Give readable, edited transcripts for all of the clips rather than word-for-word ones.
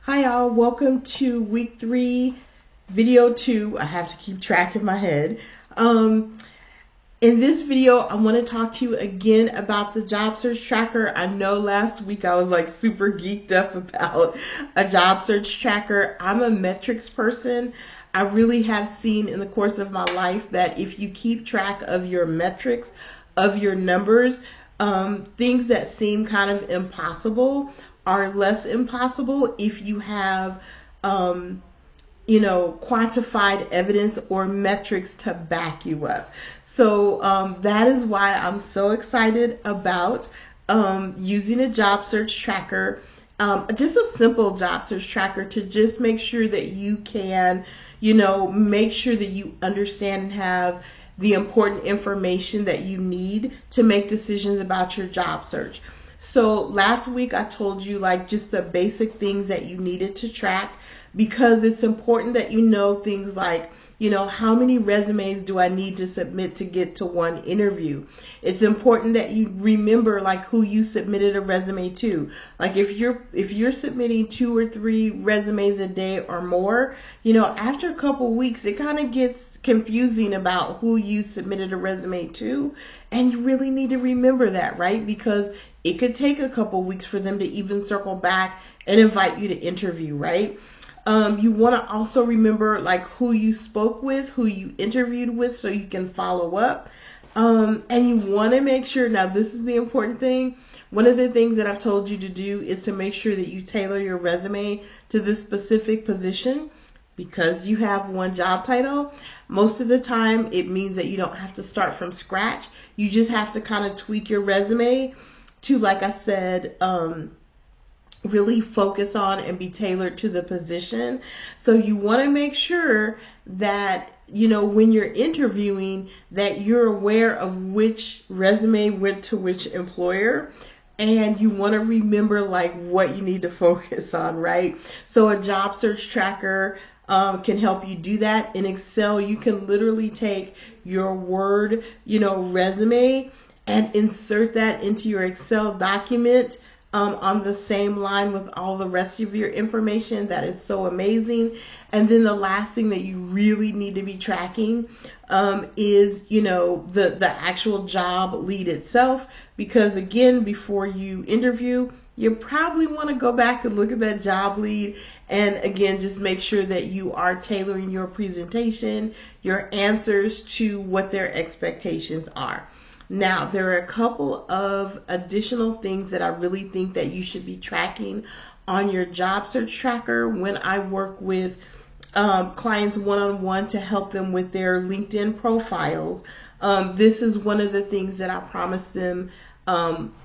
Hi y'all, welcome to week 3, video 2. I have to keep track in my head. In this video, I want to talk to you again about the job search tracker. I know last week I was like super geeked up about a job search tracker. I'm a metrics person. I really have seen in the course of my life that if you keep track of your metrics, of your numbers, things that seem kind of impossible are less impossible if you have, quantified evidence or metrics to back you up. So that is why I'm so excited about using a job search tracker, just a simple job search tracker to just make sure that you can, make sure that you understand and have the important information that you need to make decisions about your job search. So last week I told you just the basic things that you needed to track, because it's important that you know things like, how many resumes do I need to submit to get to one interview? It's important that you remember who you submitted a resume to. If you're submitting 2 or 3 resumes a day or more, after a couple weeks it kind of gets confusing about who you submitted a resume to, and you really need to remember that, right? Because it could take a couple weeks for them to even circle back and invite you to interview, right? You want to also remember who you spoke with, who you interviewed with, so you can follow up. And you want to make sure, now this is the important thing, one of the things that I've told you to do is to make sure that you tailor your resume to this specific position. Because you have one job title, most of the time it means that you don't have to start from scratch. You just have to kind of tweak your resume to, like I said, really focus on and be tailored to the position. So you want to make sure that, when you're interviewing, that you're aware of which resume went to which employer. And you want to remember what you need to focus on, right? So a job search tracker can help you do that. In Excel, you can literally take your Word, resume and insert that into your Excel document on the same line with all the rest of your information. That is so amazing. And then the last thing that you really need to be tracking is, the actual job lead itself. Because again, before you interview, you probably want to go back and look at that job lead. And again, just make sure that you are tailoring your presentation, your answers to what their expectations are. Now, there are a couple of additional things that I really think that you should be tracking on your job search tracker when I work with clients one-on-one to help them with their LinkedIn profiles. This is one of the things that I promise them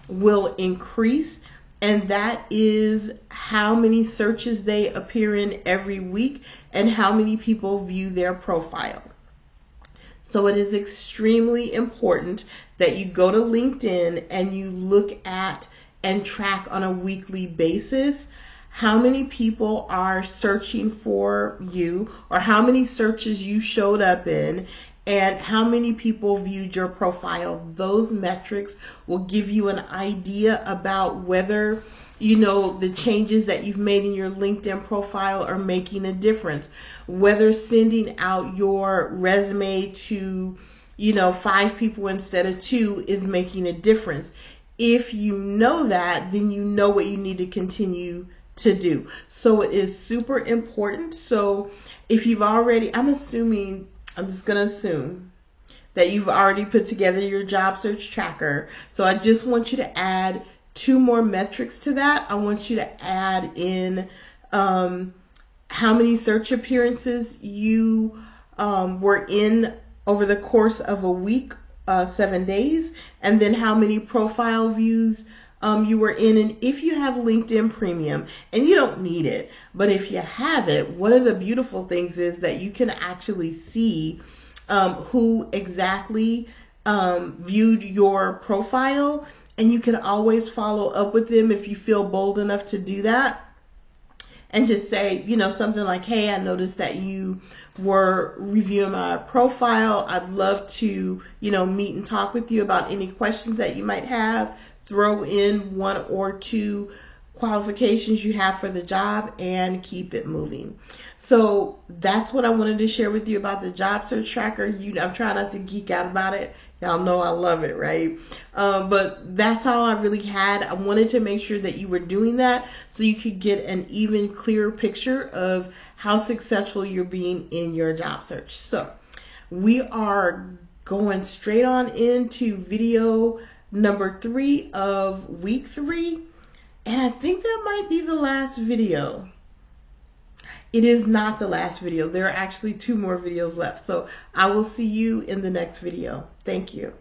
will increase, and that is how many searches they appear in every week and how many people view their profile. So it is extremely important that you go to LinkedIn and you look at and track on a weekly basis how many people are searching for you, or how many searches you showed up in, and how many people viewed your profile. Those metrics will give you an idea about whether the changes that you've made in your LinkedIn profile are making a difference, whether sending out your resume to 5 people instead of 2 is making a difference. If you know that, then you know what you need to continue to do. So it is super important. So if you've already, I'm just going to assume that you've already put together your job search tracker. So I just want you to add 2 more metrics to that. I want you to add in how many search appearances you were in over the course of a week, 7 days, and then how many profile views you were in. And if you have LinkedIn Premium, and you don't need it, but if you have it, one of the beautiful things is that you can actually see who exactly viewed your profile, and you can always follow up with them if you feel bold enough to do that. And just say, something like, hey, I noticed that you were reviewing my profile. I'd love to, meet and talk with you about any questions that you might have. Throw in 1 or 2 qualifications you have for the job, and keep it moving. So that's what I wanted to share with you about the job search tracker. I'm trying not to geek out about it. Y'all know I love it, right? But that's all I really had. I wanted to make sure that you were doing that so you could get an even clearer picture of how successful you're being in your job search. So we are going straight on into video number 3 of week 3. And I think that might be the last video. It is not the last video. There are actually 2 more videos left. So I will see you in the next video. Thank you.